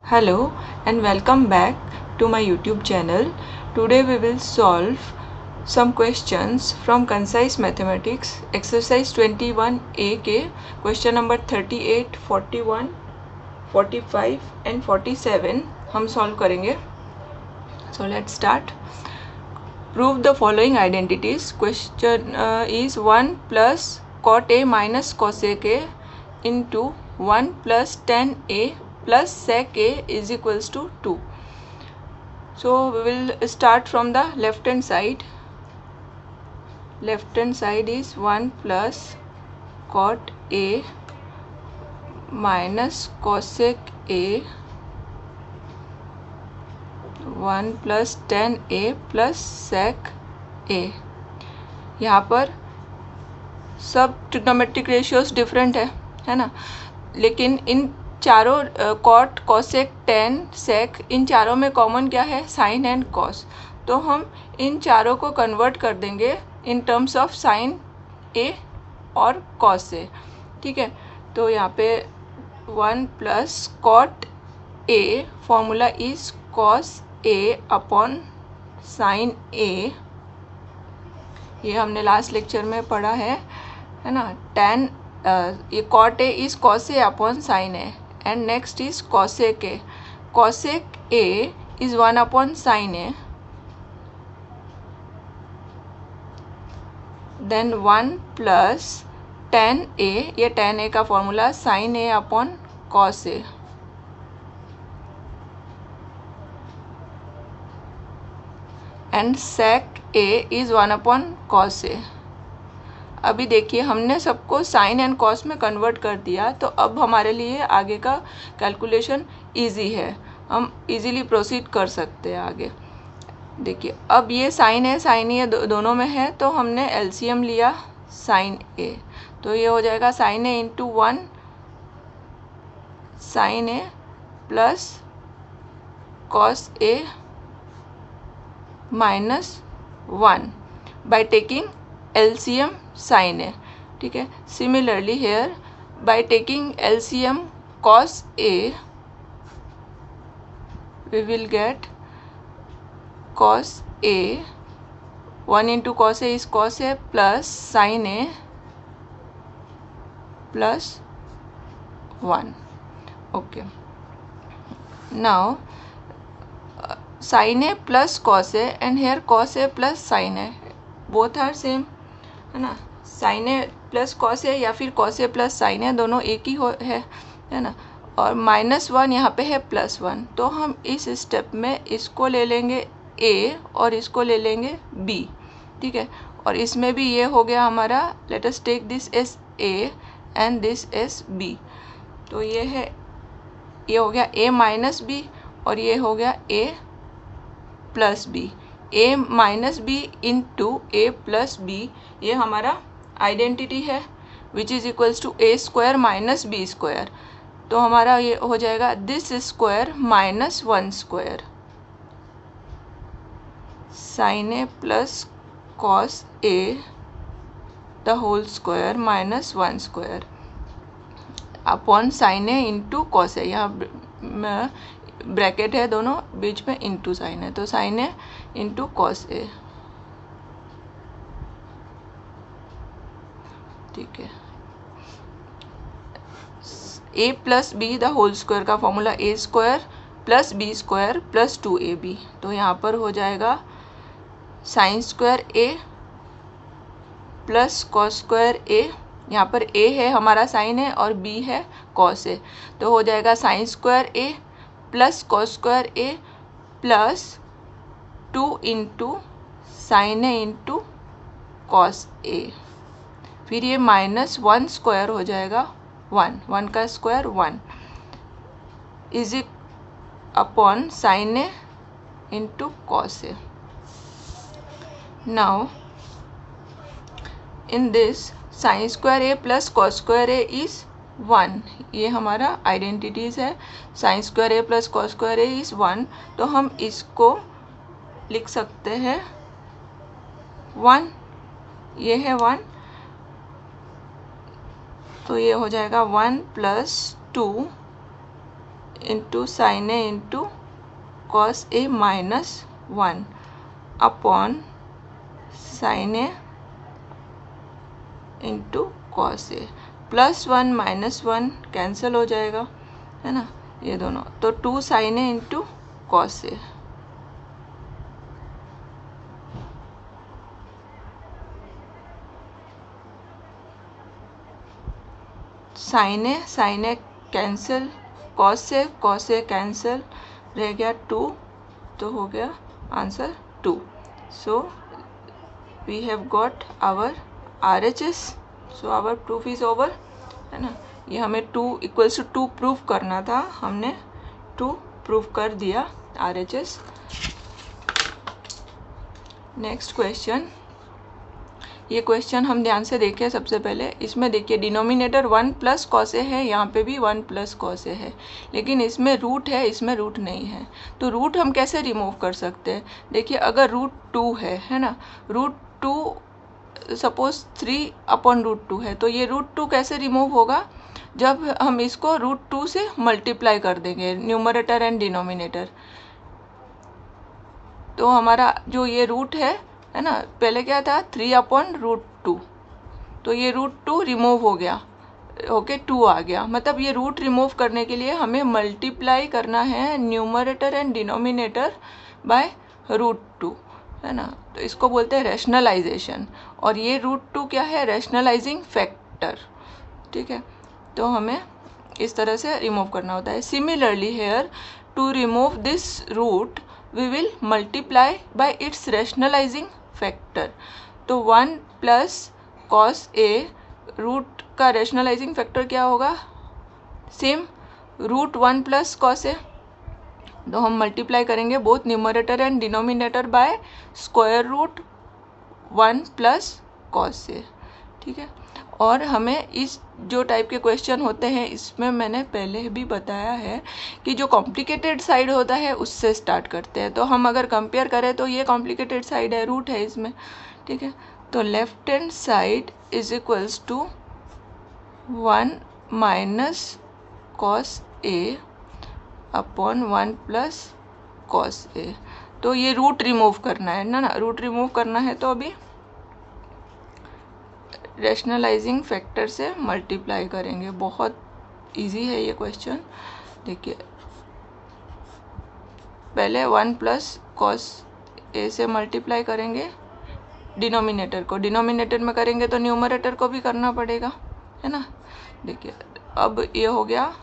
Hello and welcome back to my YouTube channel. Today we will solve some questions from Concise Mathematics exercise 21A के question number 38, 41, 45 and 47 हम solve करेंगे. So let's start. Prove the following identities. Question is 1 plus cot A minus cosec A into 1 plus tan A plus sec A is equals to 2. So we will start from the left hand side. Left hand side is 1 plus cot A minus cosec A 1 plus tan A plus sec A. यहाँ पर सब trigonometric ratios different है ना, लेकिन इन चारों cot, cosec, tan, sec, इन चारों में कॉमन क्या है? Sine and cos. तो हम इन चारों को कन्वर्ट कर देंगे in terms of sine A और कॉस ए. ठीक है, तो यहाँ पे 1 plus cot A formula is cos A upon sine A. ये हमने लास्ट लेक्चर में पढ़ा है ना. टेन ये cot A is cos A upon sine A and next is cosec A. Cosec A is 1 upon sine A, then 1 plus tan A, ये tan A का formula sine A upon cos A. And sec A is 1 upon cos A. अभी देखिए हमने सबको sine and cos में convert कर दिया, तो अब हमारे लिए आगे का कैलकुलेशन इजी है, हम इजीली प्रोसीड कर सकते हैं आगे. देखिए अब ये साइन है, साइन ए दोनों में है, तो हमने एलसीएम लिया साइन ए, तो ये हो जाएगा sine A into 1 sine A plus cos A minus 1 by taking LCM sin A. ठीक है, similarly here by taking LCM cos A we will get cos A, 1 into cos A is cos A plus sin A plus 1. Okay, now sin A plus cos A and here cos A plus sin A, both are same है ना. Sign A plus cos ए या फिर cos A plus sign ए, दोनों एक ही है ना. और -1 यहाँ पे है +1, तो हम इस स्टेप में इसको ले लेंगे ए और इसको ले लेंगे बी. ठीक है, और इसमें भी ये हो गया हमारा, let us take this as A and this as B. तो ये है, ये हो गया ए माइनस बी और ये हो गया A plus B. A minus B into A plus B, ये हमारा आइडेंटिटी है which is equals to A square minus B square. तो हमारा ये हो जाएगा this square minus 1 square sine A plus cos A the whole square minus 1 square upon sine A into cos A. यहाँ bracket है दोनों, बीच में इंटू साइन है, तो sine A into cos A. ठीक है, A plus B the whole square का formula A square plus B square plus 2ab. तो यहाँ पर हो जाएगा sine square A plus cos square A. यहाँ पर ए है हमारा साइन है और बी है कॉस ए, तो हो जाएगा sine square A plus cos square A plus 2 into sine A into cos ए. फिर ये माइनस 1 स्क्वायर हो जाएगा 1 का square 1 is it upon sine A into cos A. Now in this sign square A plus cos square A is 1, ये हमारा identities है. Sign square A plus cos square A is 1, तो हम इसको लिख सकते हैं 1, ये है 1, तो ये हो जाएगा 1 plus 2 into sine A into cos A minus 1 upon sine A into cos A, +1 -1 cancel हो जाएगा, है ना, ये दोनों, तो 2 sine A into cos A. Sine A cancel, cos A cancel, रह गया 2, तो हो गया answer 2। So we have got our RHS, so our proof is over, है ना। ये हमें 2 = 2 प्रूफ करना था, हमने 2 प्रूफ कर दिया RHS। नेक्स्ट क्वेश्चन, ये क्वेश्चन हम ध्यान से देखें। सबसे पहले इसमें देखिए डिनोमिनेटर 1 + कॉस ए है, यहाँ पे भी 1 + कॉस ए है, लेकिन इसमें रूट है, इसमें रूट नहीं है। तो रूट हम कैसे रिमूव कर सकते हैं? देखिए अगर √2 है ना, √2 सपोज 3/√2 है, तो ये √2 कैसे रिमूव होगा? जब हम इसको √2 से मल्टीप्लाई कर देंगे न्यूमरेटर एंड डिनोमिनेटर, तो हमारा जो ये रूट है ना, पहले क्या था 3/√2, तो ये √2 रिमूव हो गया, ओके 2 आ गया। मतलब ये रूट रिमूव करने के लिए हमें मल्टीप्लाई करना है न्यूमरेटर एंड डिनोमिनेटर बाय √2, है ना, तो इसको बोलते हैं रैशनलाइजेशन। और ये √2 क्या है? रैशनलाइजिंग फैक्टर, ठीक है। तो हमें इस तरह से रिमूव करना होता है। Similarly here, to remove this root we will multiply by its rationalizing factor। तो 1 + cos a, रूट का रैशनलाइजिंग फैक्टर क्या होगा? सेम √1 + cos a, तो हम मल्टीप्लाई करेंगे both numerator and denominator by √1 + cos a, ठीक है। और हमें इस जो टाइप के क्वेश्चन होते हैं, इसमें मैंने पहले भी बताया है कि जो कॉम्प्लिकेटेड साइड होता है उससे स्टार्ट करते हैं। तो हम अगर कंपेयर करें तो ये कॉम्प्लिकेटेड साइड है, रूट है इसमें, ठीक है। तो left hand side is equals to 1 - cos a upon 1 + cos a। तो ये रूट रिमूव करना है ना, रूट रिमूव करना है, तो अभी रैशनलाइजिंग फैक्टर से मल्टीप्लाई करेंगे। बहुत इजी है ये क्वेश्चन। देखिए पहले 1 + cos a से मल्टीप्लाई करेंगे डिनोमिनेटर को, डिनोमिनेटर में करेंगे तो न्यूमरेटर को भी करना पड़ेगा, है ना। देखिए अब ये हो गया,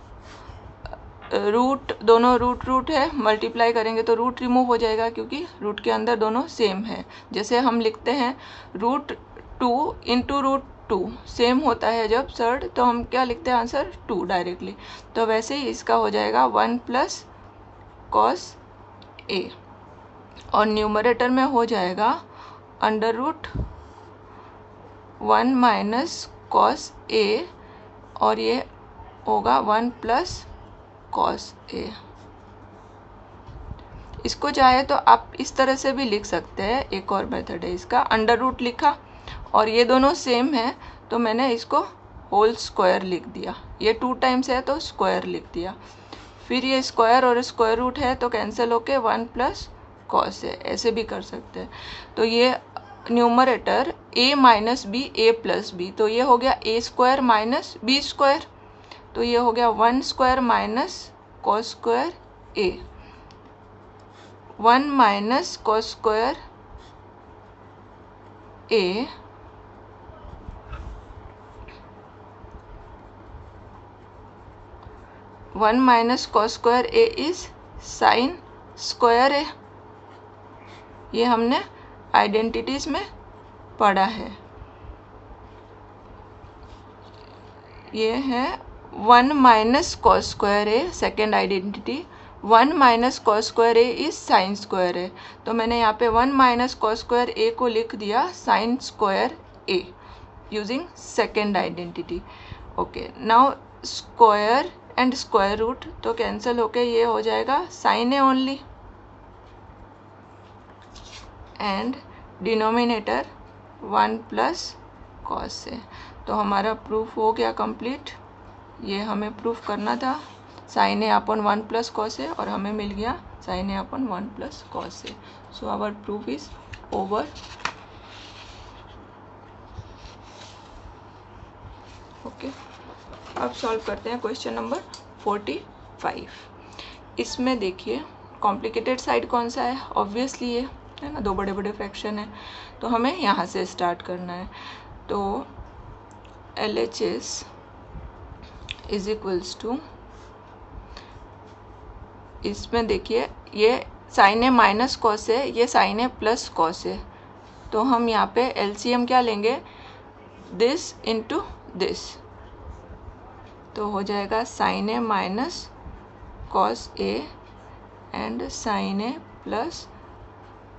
रूट, दोनों रूट है, मल्टीप्लाई करेंगे तो रूट रिमूव हो जाएगा क्योंकि रूट के अंदर दोनों सेम है। जैसे हम लिखते हैं √2 × √2 सेम होता है जब सर्ड, तो हम क्या लिखते हैं आंसर 2 डायरेक्टली। तो वैसे ही इसका हो जाएगा 1 + cos a, और न्यूमरेटर में हो जाएगा √1 - cos a, और ये होगा 1 + cos a। इसको चाहे तो आप इस तरह से भी लिख सकते हैं, एक और मेथड है इसका, √ लिखा और ये दोनों सेम है तो मैंने इसको होल स्क्वायर लिख दिया। ये 2 टाइम्स है तो स्क्वायर लिख दिया, फिर ये स्क्वायर और स्क्वायर रूट है तो कैंसिल होके 1 + cos a, ऐसे भी कर सकते हैं। तो ये numerator a - b a + b, तो ये हो गया a² - b², तो ये हो गया 1² - cos² a, 1 - cos² a, -cos² a is sin² a। ये हमने आइडेंटिटीज में पढ़ा है। ये है 1 - cos² a, second identity, 1 - cos² a is sin² a। तो मैंने यहाँ पे 1 - cos² a को लिख दिया sin² a using second identity. Okay, now square and square root तो कैंसिल होके ये हो जाएगा sin a only, and denominator 1 + cos a। तो हमारा प्रूफ हो गया कंप्लीट। ये हमें प्रूफ करना था sine A upon 1 plus cos A, और हमें मिल गया sine A upon 1 plus cos A. So our proof is over. Okay, अब सॉल्व करते हैं क्वेश्चन नंबर 45। इसमें देखिए कॉम्प्लिकेटेड साइड कौन सा है, ऑब्वियसली ये है ना, दो बड़े बड़े फ्रैक्शन है, तो हमें यहाँ से स्टार्ट करना है। तो LHS इज इक्वल्स टू, इसमें देखिए ये साइन ए माइनस कॉस है, ये साइन ए प्लस कॉस है, तो हम यहाँ पे LCM क्या लेंगे, दिस इंटू दिस, तो हो जाएगा sine A minus cos A and sine A plus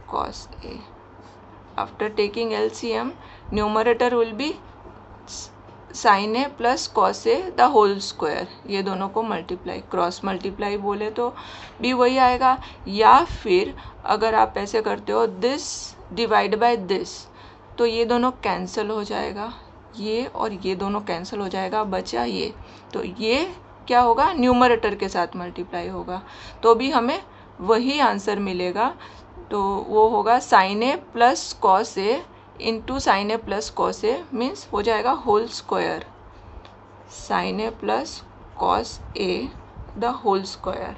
cos A. After taking LCM, numerator will be sine A plus cos A the whole square, ये दोनों को मल्टीप्लाई, क्रॉस मल्टीप्लाई बोले तो भी वही आएगा, या फिर अगर आप ऐसे करते हो दिस डिवाइड बाय दिस, तो ये दोनों कैंसिल हो जाएगा, ये और ये दोनों कैंसिल हो जाएगा, बचा ये, तो ये क्या होगा, न्यूमरेटर के साथ मल्टीप्लाई होगा, तो भी हमें वही आंसर मिलेगा। तो वो होगा sine A plus cos A into sine A plus cos A, means हो जाएगा whole square, sine A plus cos A the whole square.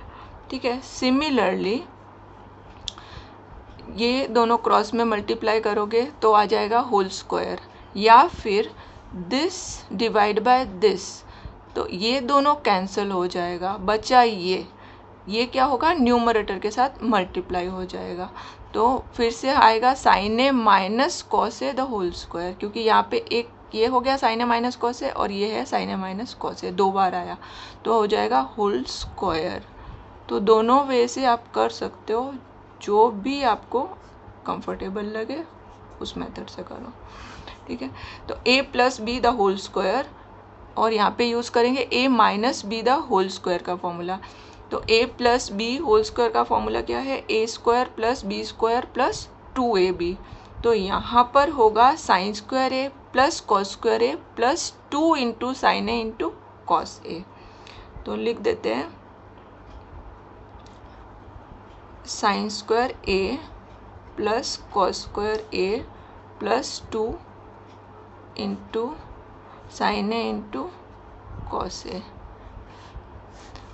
ठीक है, सिमिलरली ये दोनों क्रॉस में मल्टीप्लाई करोगे तो आ जाएगा होल स्क्वायर, या फिर दिस डिवाइड बाय दिस, तो ये दोनों कैंसिल हो जाएगा, बचा ये क्या होगा, न्यूमरेटर के साथ मल्टीप्लाई हो जाएगा, तो फिर से आएगा sine A minus cos A the whole square, क्योंकि यहाँ पे एक ये हो गया sine A minus cos A और ये है sine A minus cos A, दो बार आया, तो हो जाएगा होल स्क्वायर। तो दोनों वे से आप कर सकते हो, जो भी आपको कंफर्टेबल लगे उस मेथड से करो। ठीक है, तो a plus B the whole square, और यहाँ पे यूज़ करेंगे a minus B the whole square का फॉर्मूला। तो a plus B whole square का फॉर्मूला क्या है, a square plus B square plus 2ab, तो यहाँ पर होगा sine square a plus cos square a plus 2 into sine A into cos A. तो लिख देते हैं sine square a plus cos square a plus 2 into sine A into cos A,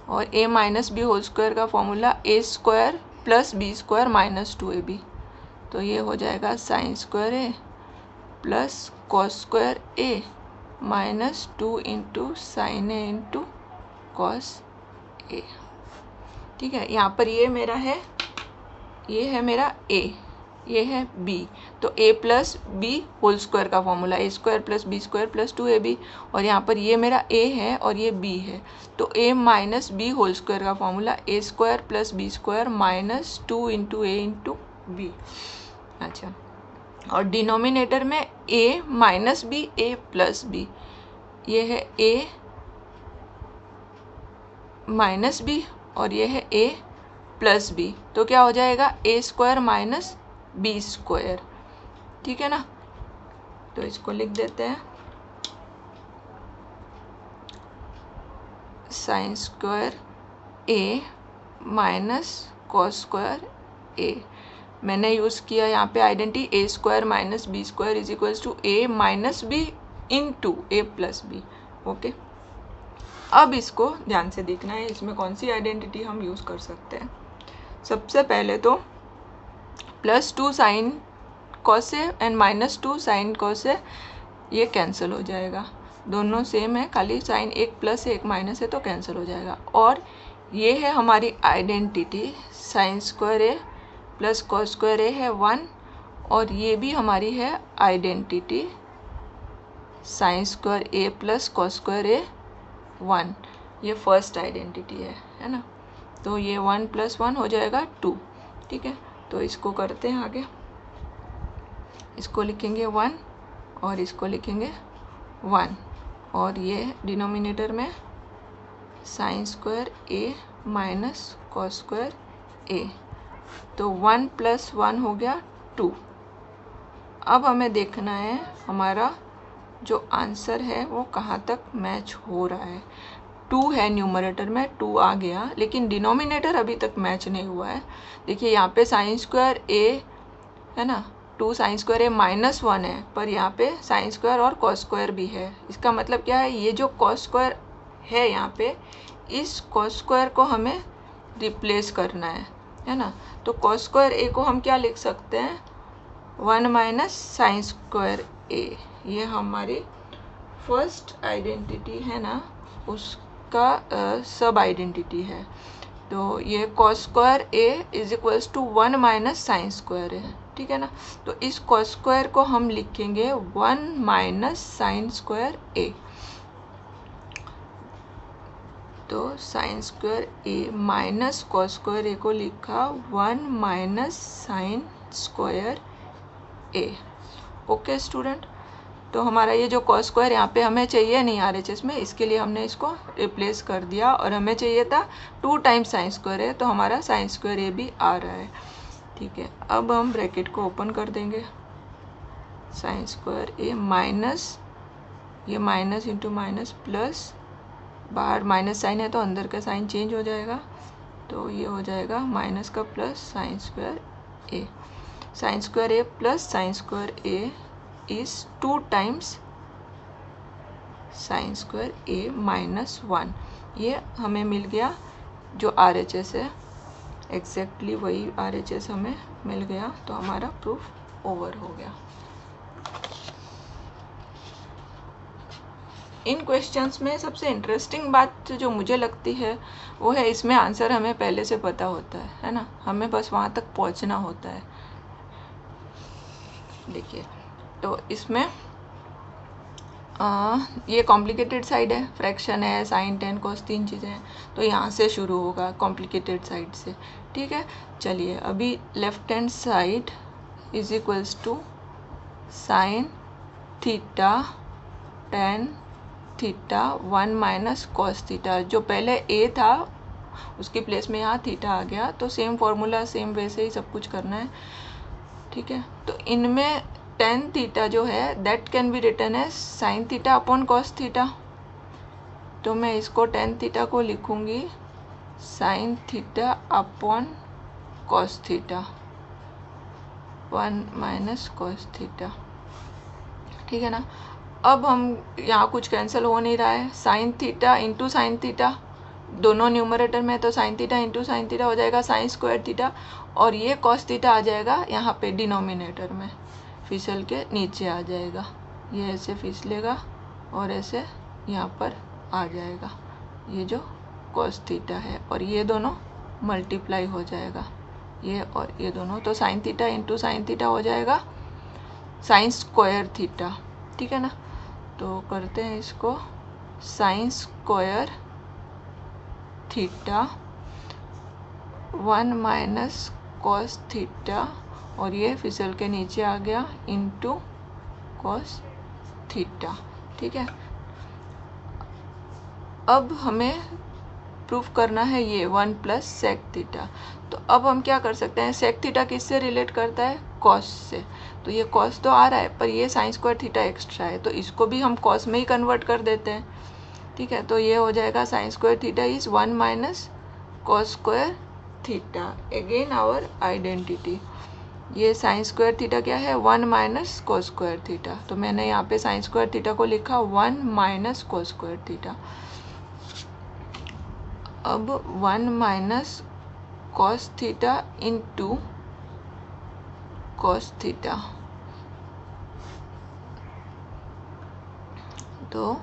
और a minus B whole square का formula a square plus B square minus 2ab, तो ये हो जाएगा sine square a plus cos square a minus 2 into sine A into cos a। ठीक है, यहाँ पर ये मेरा है, ये है मेरा a, ये है b, तो a plus B whole square का formula a square plus B square plus 2ab, और यहाँ पर ये मेरा a है और ये b है, तो a minus B whole square का formula a square plus B square minus 2 into A into B. अच्छा, और डिनोमिनेटर में a minus B a plus B, ये है a माइनस बी और ये है a प्लस बी, तो क्या हो जाएगा a square minus B square. ठीक है ना, तो इसको लिख देते हैं sine square a minus cos square a। मैंने यूज़ किया यहाँ पे identity a square minus B square is equals to a minus B into A plus B. Okay, अब इसको ध्यान से देखना है, इसमें कौन सी आइडेंटिटी हम यूज़ कर सकते हैं। सबसे पहले तो plus 2 sine cos A and minus 2 sine cos A, ये कैंसिल हो जाएगा, दोनों सेम है, खाली साइन एक प्लस है एक माइनस है तो कैंसिल हो जाएगा। और ये है हमारी identity sign square A plus cos square ए है 1, और ये भी हमारी है identity sign square A plus cos square ए 1, ये फर्स्ट आइडेंटिटी है ना, तो ये 1 प्लस 1 हो जाएगा 2। ठीक है, तो इसको करते हैं आगे, इसको लिखेंगे 1 और इसको लिखेंगे 1, और ये डिनोमिनेटर में साइन स्क्वायर ए माइनस कॉस स्क्वायर ए, तो 1 प्लस 1 हो गया 2। अब हमें देखना है हमारा जो आंसर है वो कहाँ तक मैच हो रहा है। 2 है न्यूमरेटर में, 2 आ गया, लेकिन डिनोमिनेटर अभी तक मैच नहीं हुआ है। देखिए यहाँ पे साइन स्क्वायर ए है ना, 2 साइन स्क्वायर ए -1 है, पर यहाँ पे साइन स्क्वायर और कॉस स्क्वायर भी है। इसका मतलब क्या है, ये जो कॉस स्क्वायर है यहाँ पे, इस कॉस स्क्वायर को हमें रिप्लेस करना है ना। तो कॉस स्क्वायर ए को हम क्या लिख सकते हैं, 1 माइनस साइन स्क्वायर ए। ये हमारी फर्स्ट आइडेंटिटी है ना, उसका सब आइडेंटिटी है। तो ये cos square A is equals to 1 minus sine square है, ठीक है ना। तो इस कॉस स्क्वायर को हम लिखेंगे 1 माइनस साइन स्क्वायर ए। तो साइन स्क्वायर ए माइनस कॉस स्क्वायर ए को लिखा 1 माइनस साइन स्क्वायर ए। ओके स्टूडेंट, तो हमारा ये जो कॉस स्क्वायर यहाँ पे हमें चाहिए नहीं RHS में, इसके लिए हमने इसको रिप्लेस कर दिया, और हमें चाहिए था 2 टाइम्स साइन स्क्वायर ए, तो हमारा साइन स्क्वायर ए भी आ रहा है, ठीक है। अब हम ब्रैकेट को ओपन कर देंगे, साइन स्क्वायर ए माइनस, ये माइनस इंटू माइनस प्लस, बाहर माइनस साइन है तो अंदर का साइन चेंज हो जाएगा, तो ये हो जाएगा माइनस का plus sign square A. Sign square A plus sign square A is 2 times sign square A minus 1। ये हमें मिल गया जो RHS है, एग्जैक्टली वही RHS हमें मिल गया, तो हमारा प्रूफ ओवर हो गया। इन क्वेश्चंस में सबसे इंटरेस्टिंग बात जो मुझे लगती है वो है, इसमें आंसर हमें पहले से पता होता है ना, हमें बस वहाँ तक पहुँचना होता है। देखिए, तो इसमें ये कॉम्प्लिकेटेड साइड है, फ्रैक्शन है, साइन टेन कॉस 3 चीज़ें हैं, तो यहाँ से शुरू होगा कॉम्प्लिकेटेड साइड से, ठीक है। चलिए, अभी left hand side is equals to sine theta tan theta 1 minus cos theta. जो पहले ए था उसकी प्लेस में यहाँ थीटा आ गया, तो सेम फॉर्मूला सेम वैसे ही सब कुछ करना है, ठीक है। तो इनमें टेन थीटा जो है that can be written as sine theta upon cos theta. तो मैं इसको टेन थीटा को लिखूंगी sine theta upon cos theta 1 minus cos theta, ठीक है ना। अब हम यहाँ कुछ कैंसिल हो नहीं रहा है, sine theta into sine theta, दोनों न्यूमरेटर में, तो sine theta into sine theta हो जाएगा साइन स्क्वायर थीटा, और ये कॉस थीटा आ जाएगा यहाँ पे डिनोमिनेटर में, फिसल के नीचे आ जाएगा, ये ऐसे फिसलेगा और ऐसे यहाँ पर आ जाएगा, ये जो कॉस थीटा है, और ये दोनों मल्टीप्लाई हो जाएगा, ये और ये दोनों, तो sine theta into sine theta हो जाएगा साइन स्क्वायर थीटा, ठीक है ना। तो करते हैं इसको, sign square theta 1 minus cos theta, और ये फिसल के नीचे आ गया इंटू कॉस थीटा, ठीक है। अब हमें प्रूफ करना है ये 1 प्लस सेक थीटा। तो अब हम क्या कर सकते हैं, सेक थीटा किससे रिलेट करता है, कॉस से, तो ये कॉस तो आ रहा है, पर ये साइन स्क्वायर थीटा एक्स्ट्रा है, तो इसको भी हम कॉस में ही कन्वर्ट कर देते हैं, ठीक है। तो ये हो जाएगा sine square theta is 1 minus cos square theta, again our identity. ये साइन स्क्वायर थीटा क्या है, 1 माइनस कॉस स्क्वायर थीटा, तो मैंने यहाँ पे साइन स्क्वायर थीटा को लिखा 1 माइनस कॉस स्क्वायर थीटा। अब 1 minus cos theta into cos theta, तो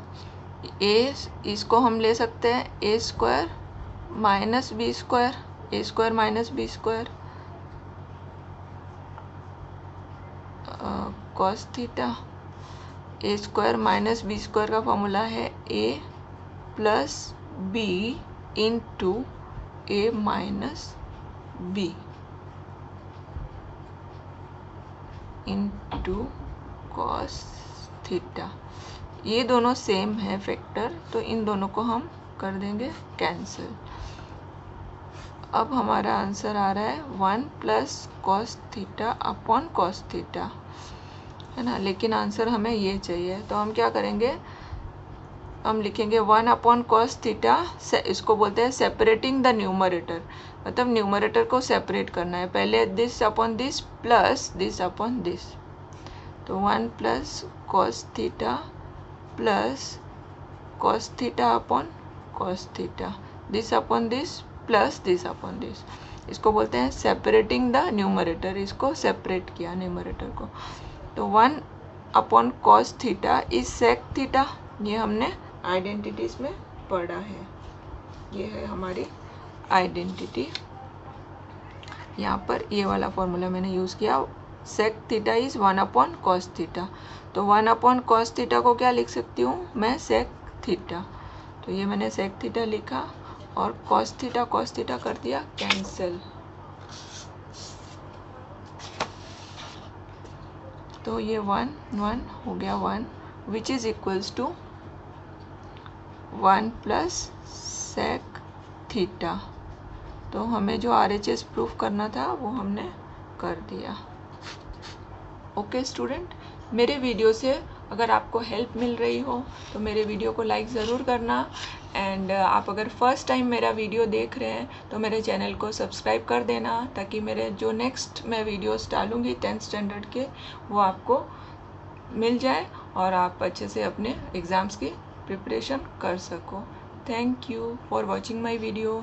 ए इसको हम ले सकते हैं A square minus B square, A square minus B square cos theta, A square minus B square का फॉर्मूला है A plus B into A minus B into cos theta. ये दोनों सेम है फैक्टर, तो इन दोनों को हम कर देंगे कैंसिल। अब हमारा आंसर आ रहा है 1 plus cos theta upon cos theta, है ना, लेकिन आंसर हमें ये चाहिए, तो हम क्या करेंगे, हम लिखेंगे 1/cos θ, इसको बोलते हैं सेपरेटिंग द न्यूमरेटर, मतलब न्यूमरेटर को सेपरेट करना है। पहले this upon this plus this upon this, तो 1 + cos θ plus cos θ upon cos θ, this upon this plus this upon this, इसको बोलते हैं सेपरेटिंग द न्यूमरेटर, इसको सेपरेट किया न्यूमरेटर को। तो 1/cos θ इज sec θ, ये हमने आइडेंटिटीज में पढ़ा है, ये है हमारी आइडेंटिटी। यहाँ पर ये वाला फॉर्मूला मैंने यूज़ किया, sec θ इज 1/cos θ, तो 1/cos θ को क्या लिख सकती हूँ मैं, sec θ, तो ये मैंने sec θ लिखा और cos θ कर दिया कैंसिल, तो ये 1 1 हो गया 1, which is equals to 1 + sec θ। तो हमें जो RHS प्रूफ करना था वो हमने कर दिया। ओके स्टूडेंट, मेरे वीडियो से अगर आपको हेल्प मिल रही हो तो मेरे वीडियो को लाइक ज़रूर करना, एंड आप अगर फर्स्ट टाइम मेरा वीडियो देख रहे हैं तो मेरे चैनल को सब्सक्राइब कर देना, ताकि मेरे जो नेक्स्ट मैं वीडियोस डालूँगी 10th स्टैंडर्ड के वो आपको मिल जाए और आप अच्छे से अपने एग्ज़ाम्स की प्रिपरेशन कर सको। Thank you for watching my video.